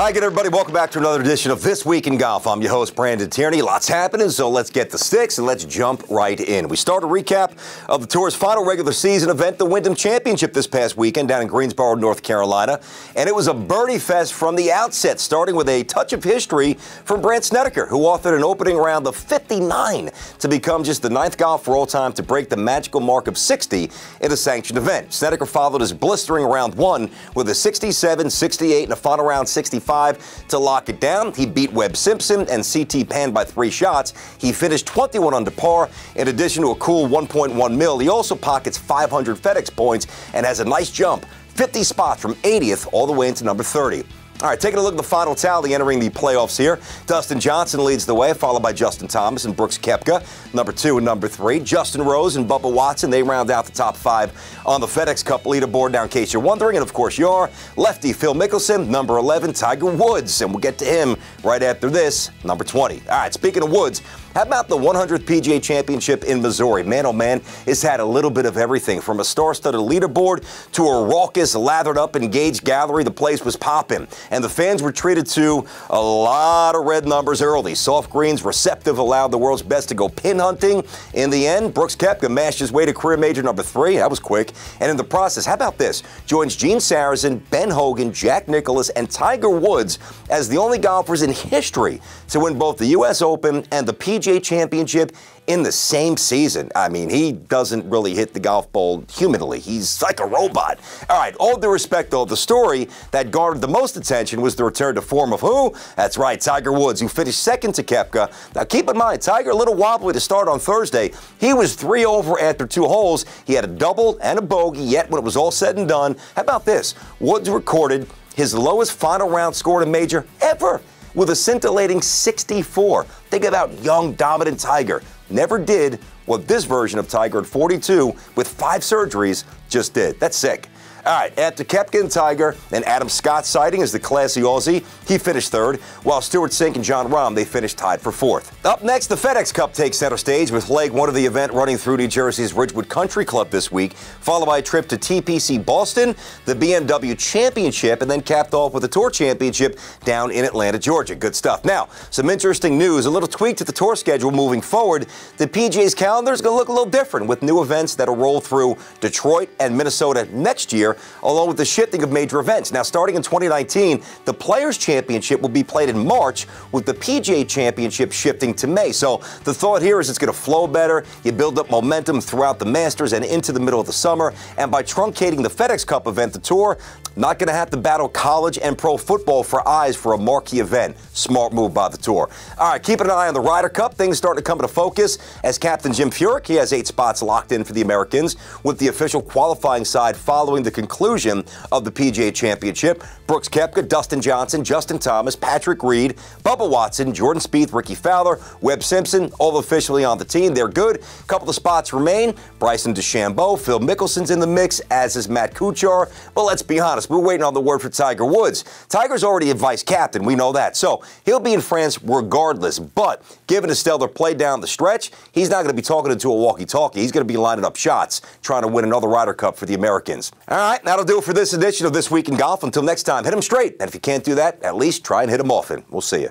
Hi again, everybody. Welcome back to another edition of This Week in Golf. I'm your host, Brandon Tierney. Lots happening, so let's get the sticks and let's jump right in. We start a recap of the Tour's final regular season event, the Wyndham Championship, this past weekend down in Greensboro, North Carolina. And it was a birdie fest from the outset, starting with a touch of history from Brandt Snedeker, who authored an opening round of 59 to become just the 9th golfer all time to break the magical mark of 60 in a sanctioned event. Snedeker followed his blistering round 1 with a 67, 68, and a final round 65 to lock it down. He beat Webb Simpson and CT Pan by 3 shots. He finished 21 under par. In addition to a cool 1.1 mil, he also pockets 500 FedEx points and has a nice jump, 50 spots from 80th all the way into number 30. All right, taking a look at the final tally entering the playoffs here. Dustin Johnson leads the way, followed by Justin Thomas and Brooks Koepka, number 2 and number 3. Justin Rose and Bubba Watson, they round out the top 5 on the FedExCup leaderboard, now in case you're wondering. And, of course, you are. Lefty Phil Mickelson, number 11, Tiger Woods. And we'll get to him right after this, number 20. All right, speaking of Woods, how about the 100th PGA Championship in Missouri? Man, oh man, it's had a little bit of everything, from a star-studded leaderboard to a raucous, lathered-up, engaged gallery. The place was popping, and the fans were treated to a lot of red numbers early. Soft greens, receptive, allowed the world's best to go pin hunting. In the end, Brooks Koepka mashed his way to career major number 3. That was quick. And in the process, how about this? Joins Gene Sarazen, Ben Hogan, Jack Nicklaus, and Tiger Woods as the only golfers in history to win both the U.S. Open and the PGA Championship in the same season. I mean, he doesn't really hit the golf ball humanly. He's like a robot. All right, all due respect, though, the story that garnered the most attention was the return to form of who? That's right, Tiger Woods, who finished second to Koepka. Now, keep in mind, Tiger a little wobbly to start on Thursday. He was 3 over after 2 holes. He had a double and a bogey, yet when it was all said and done, how about this? Woods recorded his lowest final round score in a major ever, with a scintillating 64. Think about young, dominant Tiger. Never did what this version of Tiger at 42 with 5 surgeries just did. That's sick. All right, after Koepka and Tiger and Adam Scott's sighting as the classy Aussie, he finished 3rd, while Stuart Sink and Jon Rahm, they finished tied for 4th. Up next, the FedExCup takes center stage with leg 1 of the event running through New Jersey's Ridgewood Country Club this week, followed by a trip to TPC Boston, the BMW Championship, and then capped off with the Tour Championship down in Atlanta, Georgia. Good stuff. Now, some interesting news, a little tweak to the Tour schedule moving forward. The PGA's calendar is going to look a little different with new events that will roll through Detroit and Minnesota next year, along with the shifting of major events. Now, starting in 2019, the Players' Championship will be played in March, with the PGA Championship shifting to May. So the thought here is it's going to flow better. You build up momentum throughout the Masters and into the middle of the summer. And by truncating the FedExCup event, the Tour not going to have to battle college and pro football for eyes for a marquee event. Smart move by the Tour. All right, keeping an eye on the Ryder Cup. Things starting to come into focus as Captain Jim Furyk, he has 8 spots locked in for the Americans, with the official qualifying side following the conclusion of the PGA Championship. Brooks Koepka, Dustin Johnson, Justin Thomas, Patrick Reed, Bubba Watson, Jordan Spieth, Ricky Fowler, Webb Simpson, all officially on the team. They're good. A couple of spots remain. Bryson DeChambeau, Phil Mickelson's in the mix, as is Matt Kuchar. But let's be honest, we're waiting on the word for Tiger Woods. Tiger's already a vice captain. We know that. So he'll be in France regardless. But given his stellar play down the stretch, he's not going to be talking into a walkie-talkie. He's going to be lining up shots, trying to win another Ryder Cup for the Americans. All right, that'll do it for this edition of This Week in Golf. Until next time, hit them straight. And if you can't do that, at least try and hit them often. We'll see you.